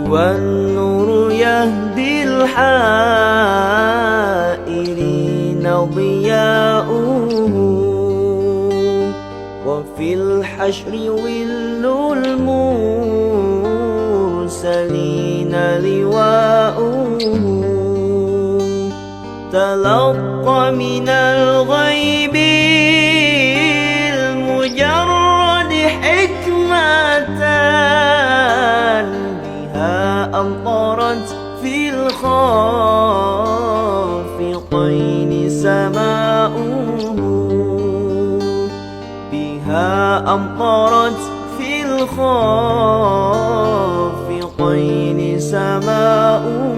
هو النور يهدي الحائرين ضياؤه وفي الحشر ظل المرسلين لواؤه تلقى من الغيب المجرد حكمة بها أمطرت في الخافقين سماؤه بها أمطرت في الخافقين سماؤه.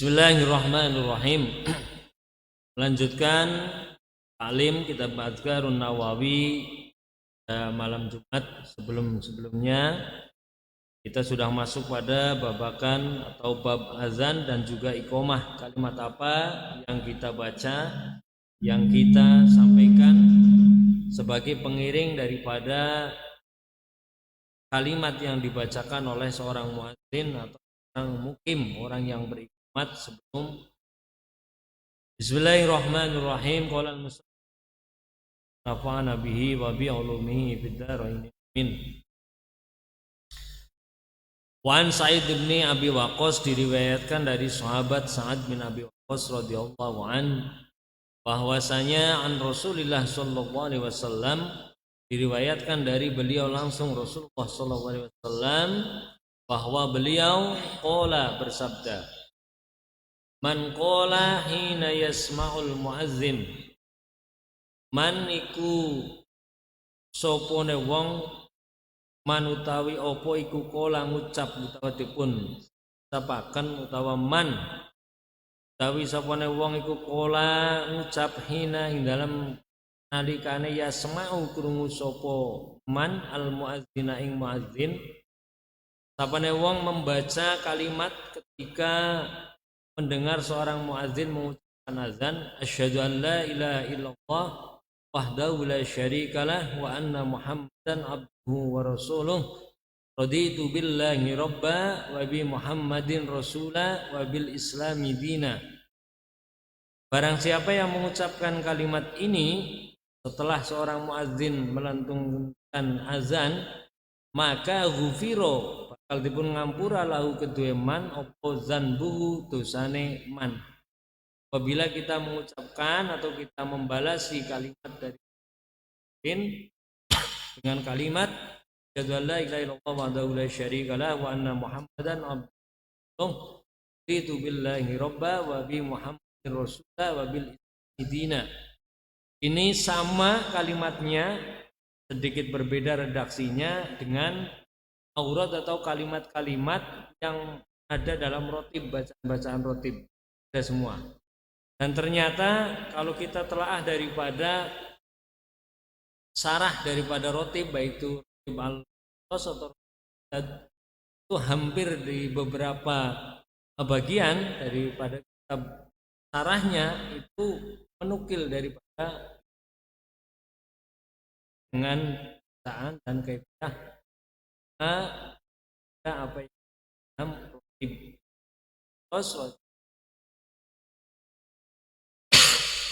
Bismillahirrahmanirrahim. Melanjutkan taklim kitab Adhkarun Nawawi malam Jumat sebelumnya kita sudah masuk pada babakan atau bab azan dan juga iqomah. Kalimat apa yang kita baca, yang kita sampaikan sebagai pengiring daripada kalimat yang dibacakan oleh seorang muadzin atau orang mukim, orang yang beribadah sebelum Bismillahirrahmanirrahim. Qala al-musannif nafa'ana bihi wa bi ulumihi fid dharain amin. Wa an Sa'id bin Abi Waqqas, diriwayatkan dari sahabat Sa'ad bin Abi Waqqas radhiyallahu an bahwasanya an Rasulillah sallallahu alaihi wasallam, diriwayatkan dari beliau langsung Rasulullah sallallahu alaihi wasallam bahwa beliau qala bersabda, man qala hina yasma'ul muazzin, man iku sopone wong, man utawi opo iku qala ngucap utawa dipun ucapaken utawa man utawi sopone wong iku qala ngucap hina ing dalem nalikane yasma'u krungu sapa man al muazzina ing muazzin, sapane wong membaca kalimat ketika mendengar seorang muadzin mengucapkan azan, asyhadu an la ilaha illallah wahdahu la syarikalah wa anna muhammadan abduhu wa rasuluh raditu billahi rabba wa bi muhammadin rasula wa bil islami dina. Barang siapa yang mengucapkan kalimat ini setelah seorang muadzin melantungkan azan, maka ghufiro bakal dipun ngampura lahu kedue man opo zanbuhu dosane man. Apabila kita mengucapkan atau kita membalasi kalimat dari dengan kalimat asyhadu an la ilaha illallah wahdahu la syarikalah wa anna muhammadan abduhu raditu billahi rabba wa bi muhammadin rasula wa bil dina. Ini sama kalimatnya, sedikit berbeda redaksinya dengan aurat atau kalimat-kalimat yang ada dalam rotib, bacaan-bacaan rotib, ada semua. Dan ternyata kalau kita telaah daripada sarah daripada rotib, baik itu rotib al-qos atau itu hampir di beberapa bagian daripada kitab sarahnya itu menukil daripada dengan bacaan dan kaidah apa yang dalam rotib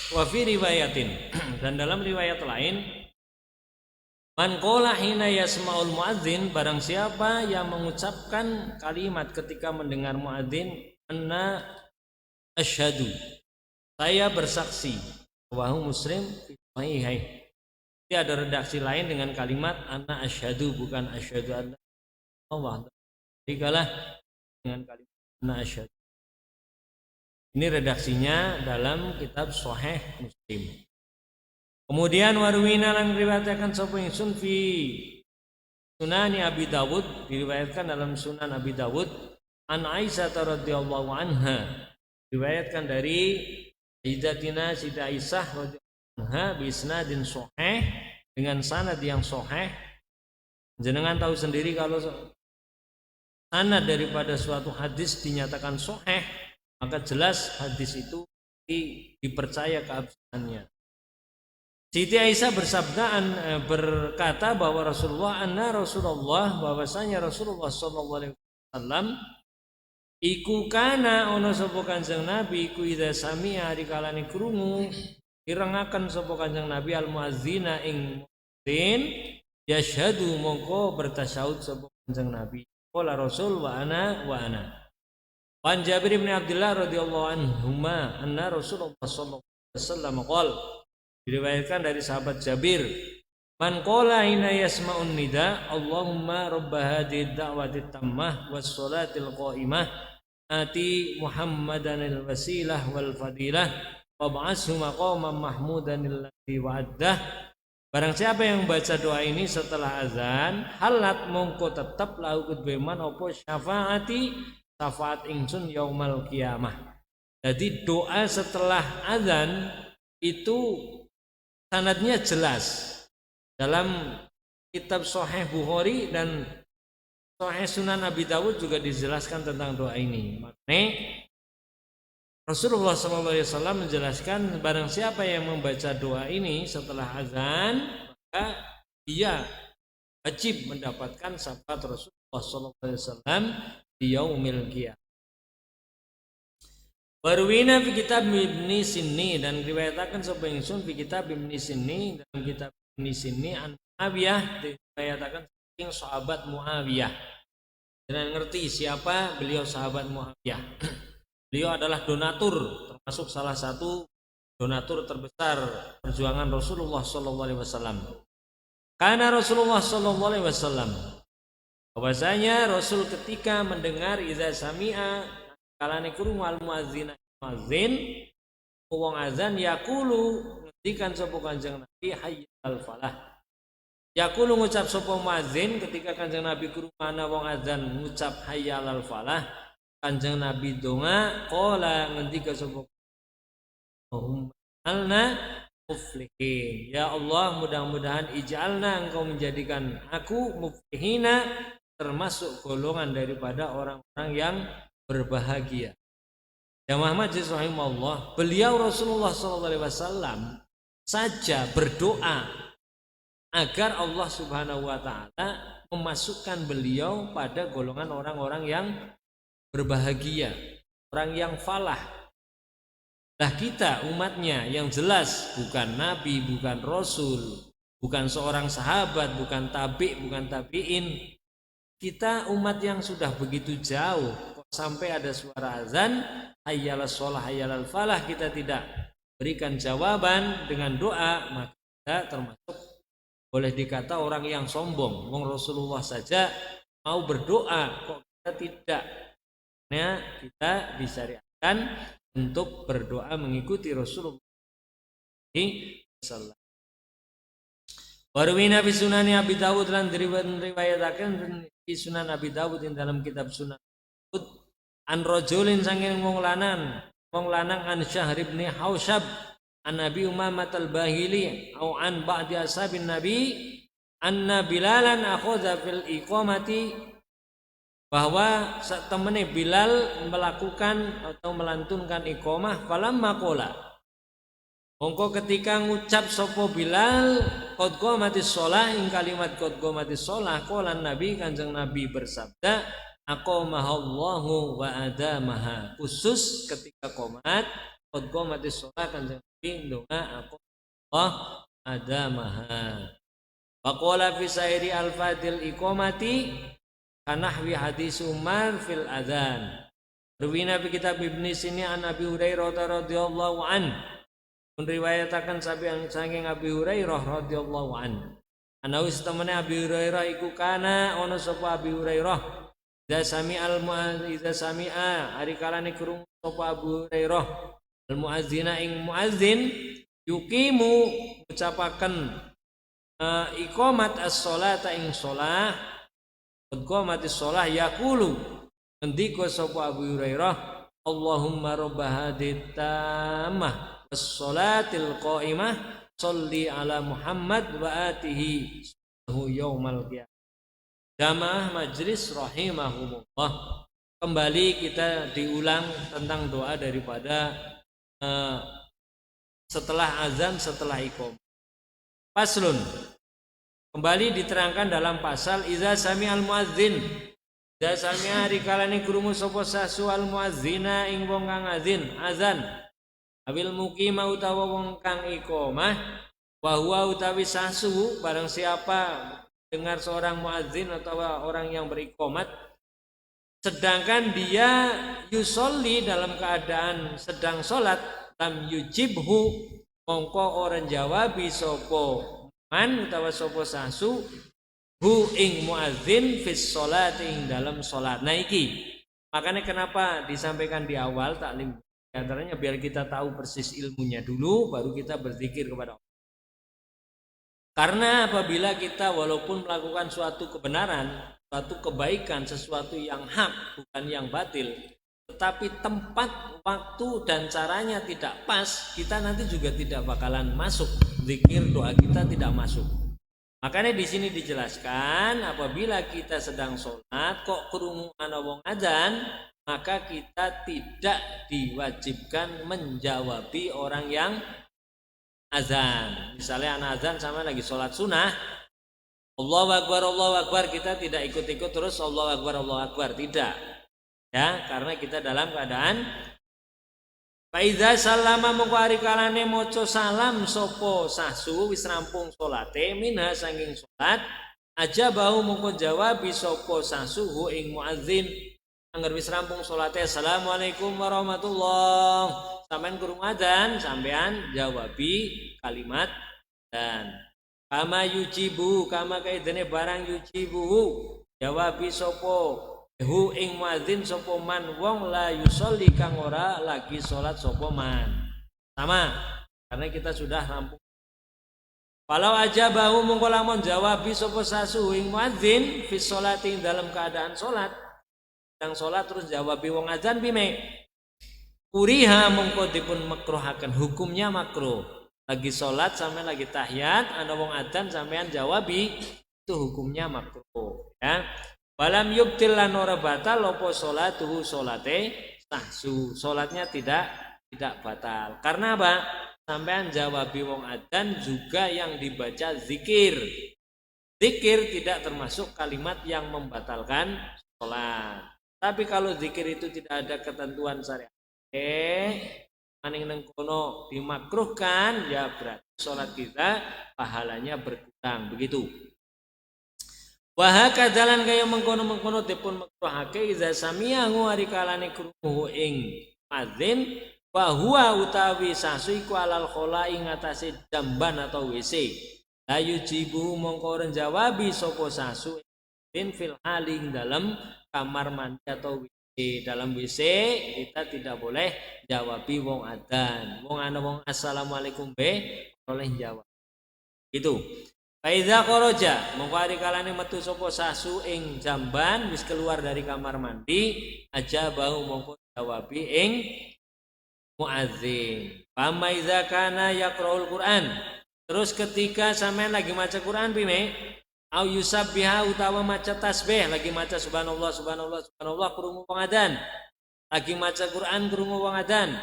wa fi riwayatin, dan dalam riwayat lain, man qala hina yasma'ul muadzin, barang siapa yang mengucapkan kalimat ketika mendengar muadzin, anna asyhadu, saya bersaksi, rawahu Muslim fi sahihaih. Jadi ada redaksi lain dengan kalimat anna asyhadu, bukan asyhadu an Allah. Dikalah dengan kalimat anna asyhadu. Ini redaksinya dalam kitab Sahih Muslim. Kemudian warwina lan riwayatkan sapa ingsun fi Sunani Abi Dawud, diriwayatkan dalam Sunan Abi Dawud, an Aisyah radhiyallahu anha, diriwayatkan dari Sayyidatina Siti Aisyah radhiyallahu anha bi isnadin sahih, dengan sanad yang sahih. Jenengan tahu sendiri kalau sanad daripada suatu hadis dinyatakan sahih, maka jelas hadis itu dipercaya keabsahannya. Siti Aisyah berkata bahwa Rasulullah bahwasanya Rasulullah sallallahu alaihi wasallam iku kana ana sapa Kanjeng Nabi iku idza sami'a dikalane krungu irengaken sapa Kanjeng Nabi al muazzina ing muadzin yashhadu mongko bertasyahud sapa Kanjeng Nabi. Qala Rasul wa ana Wan Jabir bin Abdullah radhiyallahu anhuma anna Rasulullah sallallahu alaihi wasallam qala diriwayatkan dari sahabat Jabir man qala hina yasma'un nida Allahumma rabb hadhihi ad-da'wati tammah was salatil qa'imah ati Muhammadan al-wasilah wal fadilah wab'ashu maqaman mahmudan alladzi wa'addah. Barang siapa yang baca doa ini setelah azan halat mongko tetap lahu kedweman apa syafaat ingsun yaumal qiyamah. Jadi doa setelah azan itu sanadnya jelas dalam kitab Sahih Bukhari dan Sahih Sunan Abi Dawud juga dijelaskan tentang doa ini. Makanya Rasulullah SAW menjelaskan barang siapa yang membaca doa ini setelah azan maka dia wajib mendapatkan syafaat Rasulullah SAW di yaumil qiyamah. Warwina fi kitab Ibnu Sinni dan diriwayatkan sapa ingsun fi kitab Ibnu Sinni dalam kitab Ibnu Sinni an Muawiyah diriwayatkan saking sahabat Muawiyah. Dan ngerti siapa beliau sahabat Muawiyah. Beliau adalah donatur termasuk salah satu donatur terbesar perjuangan Rasulullah sallallahu alaihi wasallam. Karena Rasulullah sallallahu alaihi wasallam bahwasanya Rasul ketika mendengar iza sami'a kalane krungu al muazzin wong azan yaqulu ngendikan sapa Kanjeng Nabi hayyal falah. Yaqulu ngucap sapa muazzin ketika Kanjeng Nabi krungu ana wong azan ngucap hayyal falah Kanjeng Nabi donga qala ngendika sapa Allahumma alna muflihin. Ya Allah mudah-mudahan ij'alna engkau menjadikan aku muflihina termasuk golongan daripada orang-orang yang berbahagia. Jamaah majelis rahimahullah, beliau Rasulullah SAW saja berdoa agar Allah Subhanahu wa taala memasukkan beliau pada golongan orang-orang yang berbahagia, orang yang falah. Nah kita umatnya yang jelas bukan nabi, bukan rasul, bukan seorang sahabat, bukan tabi'in. Kita umat yang sudah begitu jauh kok sampai ada suara azan hayyalas shalah hayyalal falah kita tidak berikan jawaban dengan doa, maka kita termasuk boleh dikata orang yang sombong. Wong Rasulullah saja mau berdoa kok kita tidak. Nah, kita disyariatkan untuk berdoa mengikuti Rasulullah sallallahu. Warwina fi sunani Abi Dawud lan diriwayataken fi Sunan Abi Dawud dalam kitab Sunan Dawud an rajulin sanging wong lanang an Syahr bin Hausyab an Nabi Umamah al-Bahili au an ba'di ashabin Nabi anna Bilalan akhadha fil iqamati bahwa temene Bilal melakukan atau melantunkan iqamah falamma qala mongko ketika ngucap sapa Bilal qad qamatis shalah ing kalimat qad qamatis shalah qala Nabi Kanjeng Nabi bersabda aqamahallahu wa adamaha khusus ketika qomat qad qamatis shalah Kanjeng Nabi ndonga Allah adamaha wa qala fi sairi al-fadil iqamati kanahwi hadis Umar fil adzan ruwina fi kitab Ibnu Sinni an Abi Hurairah radhiyallahu an riwayatakan saking Abi Hurairah radhiyallahu an. Ana wis temene Abi Hurairah iku kana ana sapa Abi Hurairah idza sami'a ari kalane krungu sapa Abu Hurairah al muazzina ing muazzin yuqimu ucapaken iqamat as-sholata ing shalah iqamatis shalah yaqulu ngendika sapa Abu Hurairah Allahumma rabb hadhihi tammah as-salatil qa'imah sholli ala Muhammad wa atihi yaumal qiyamah. Jamaah majlis rahimahumullah, kembali kita diulang tentang doa daripada setelah azan, setelah iqamah. Faslun. Kembali diterangkan dalam pasal iza sami'al muadzin. Iza sami'a rikalane krungu sapa sasu al muadzina ing wong kang azan. Abil muqima utawa wong kang iqamah wa huwa utawi sasu barang siapa dengar seorang muadzin atau orang yang beriqamat sedangkan dia yusolli dalam keadaan sedang sholat lam yujibhu mongko orang jawabi sopo man utawa sopo sasu hu ing muadzin fis sholat ing dalam sholat. Nah iki makanya kenapa disampaikan di awal taklim antaranya biar kita tahu persis ilmunya dulu baru kita berzikir kepada Allah. Karena apabila kita walaupun melakukan suatu kebenaran, suatu kebaikan, sesuatu yang hak bukan yang batil, tetapi tempat, waktu dan caranya tidak pas, kita nanti juga tidak bakalan masuk. Zikir doa kita tidak masuk. Makanya di sini dijelaskan apabila kita sedang sholat kok krungu ana wong adzan, maka kita tidak diwajibkan menjawabi orang yang azan. Misalnya anak azan sama lagi sholat sunnah, Allahu Akbar, kita tidak ikut-ikut terus Allahu Akbar, tidak. Ya, karena kita dalam keadaan Faiza salama mongko ari kalane maca salam sapa sasu wis rampung salate minha sanging salat aja bau mongko jawab sapa sasu hu ing muadzin angger wis rampung salate assalamualaikum warahmatullah sampean krungu adzan sampean jawabi kalimat dan kama yujibu kama kaidene barang yujibu jawabi sapa hu ing muadzin sapa man wong la yusolli kang ora lagi salat sapa man. Sama karena kita sudah rampung. Kalau aja bahu mongko lamun jawabi sapa sasu ing muadzin fi sholati dalam keadaan salat. Sedang salat terus jawabi wong azan bime. Kuriha mongko dipun makruhaken hukumnya makruh. Lagi salat sampean lagi tahiyat ana wong azan sampean jawabi itu hukumnya makruh ya. Balam yubtil lan ora batal apa salatuhu salate sahsu. Salatnya tidak batal. Karena apa? Sampean jawabi wong adzan juga yang dibaca zikir. Zikir tidak termasuk kalimat yang membatalkan salat. Tapi kalau zikir itu tidak ada ketentuan syariat, maning neng kono dimakruhkan ya berarti salat kita pahalanya berkurang begitu. Wahaka jalan kaya mengkono-mengkono dipun makruhake iza sami'ahu ari kalane krungu ing muadzin wa huwa utawi sasu iku alal khola ing atase jamban atau WC la yujibu mongko ora jawabi sapa sasu in fil haling dalam kamar mandi atau WC. Dalam WC kita tidak boleh jawabi wong adzan. Wong ana wong assalamualaikum oleh jawab itu. Faiza kharaja mongko ari kalane metu sapa sasu ing jamban wis keluar dari kamar mandi aja bau mongko jawabi ing muadzin. Pama iza kana yaqraul Quran. Terus ketika sampean lagi maca Quran pime au yusabbiha utawa maca tasbih lagi maca subhanallah krungu wong adzan. Lagi maca Quran krungu wong adzan.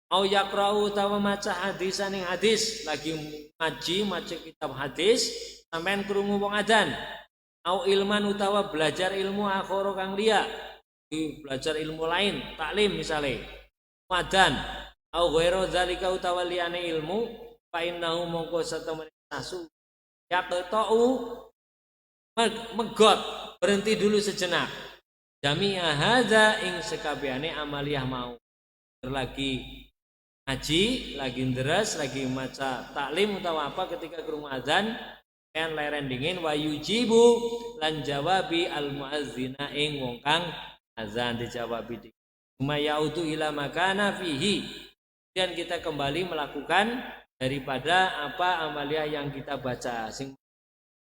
Au yaqra'u utawa maca hadisan ing hadis lagi ngaji maca kitab hadis sampean krungu wong adzan. Au ilman utawa belajar ilmu akhara kang liya belajar ilmu lain taklim misale adzan. Au ghairu zalika utawa liyane ilmu fa innahu mongko satemene sasu yaqta'u megot berhenti dulu sejenak jami'a hadza ing sekabehane amaliyah mau lagi ngaji, lagi nderes, lagi maca taklim utawa apa ketika krungu azan kan leren dingin wa yujibu lan jawabi al muazzina ing wong kang azan dijawabi di umayautu ila makana fihi dan kita kembali melakukan daripada apa amaliyah yang kita baca sing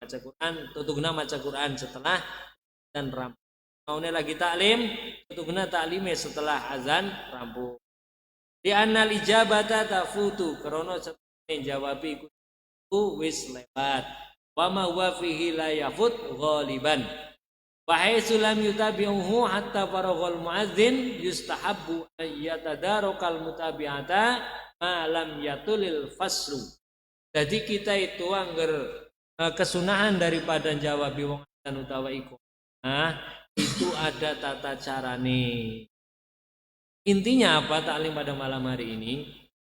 maca Quran tutugna maca Quran setelah dan rampung maune lagi taklim tutugna taklime setelah azan rampung. Di annal ijabata tafutu karena setelah jawabi ku wis lewat wa ma huwa fihi la yafut ghaliban wa haitsu lam yutabi'uhu hatta faraghal muadzin yustahabbu ay yatadarakal mutabi'ata ma lam yatulil faslu Jadi kita itu angger kesunahan daripada jawabi wong adzan utawa iku. Nah, itu ada tata carane. Intinya apa taklim pada malam hari ini?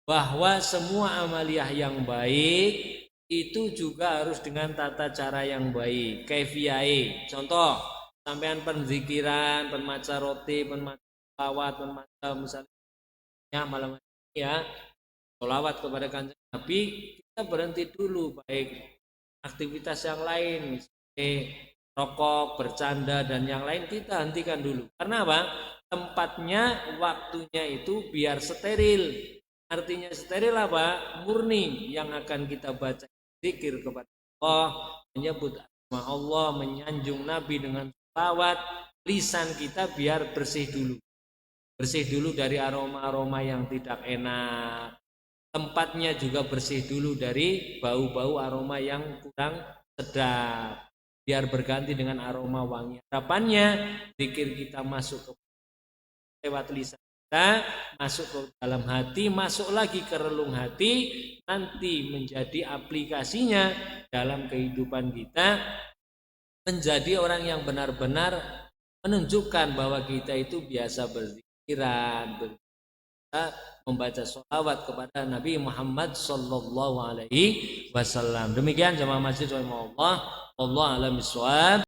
Bahwa semua amaliyah yang baik itu juga harus dengan tata cara yang baik. Kaifiyahe. Contoh, sampean penzikiran, penmaca roti, penmaca salawat, penmaca misalnya malam hari ini ya, salawat kepada Kanjeng Nabi, kita berhenti dulu baik aktivitas yang lain, misalnya rokok, bercanda dan yang lain kita hentikan dulu. Karena apa? Tempatnya, waktunya itu biar steril. Artinya steril apa? Murni yang akan kita baca zikir kepada Allah, menyebut nama Allah, menyanjung Nabi dengan salawat. Lisan kita biar bersih dulu. Bersih dulu dari aroma-aroma yang tidak enak. Tempatnya juga bersih dulu dari bau-bau aroma yang kurang sedap. Biar berganti dengan aroma wangi. Harapannya zikir kita masuk ke lewat lisan kita, masuk ke dalam hati, masuk lagi ke relung hati, nanti menjadi aplikasinya dalam kehidupan kita, menjadi orang yang benar-benar menunjukkan bahwa kita itu biasa berzikiran, membaca sholawat kepada Nabi Muhammad Sallallahu Alaihi Wasallam. Demikian jamaah masjid rahimahullah. Wallahu a'lam bishawab.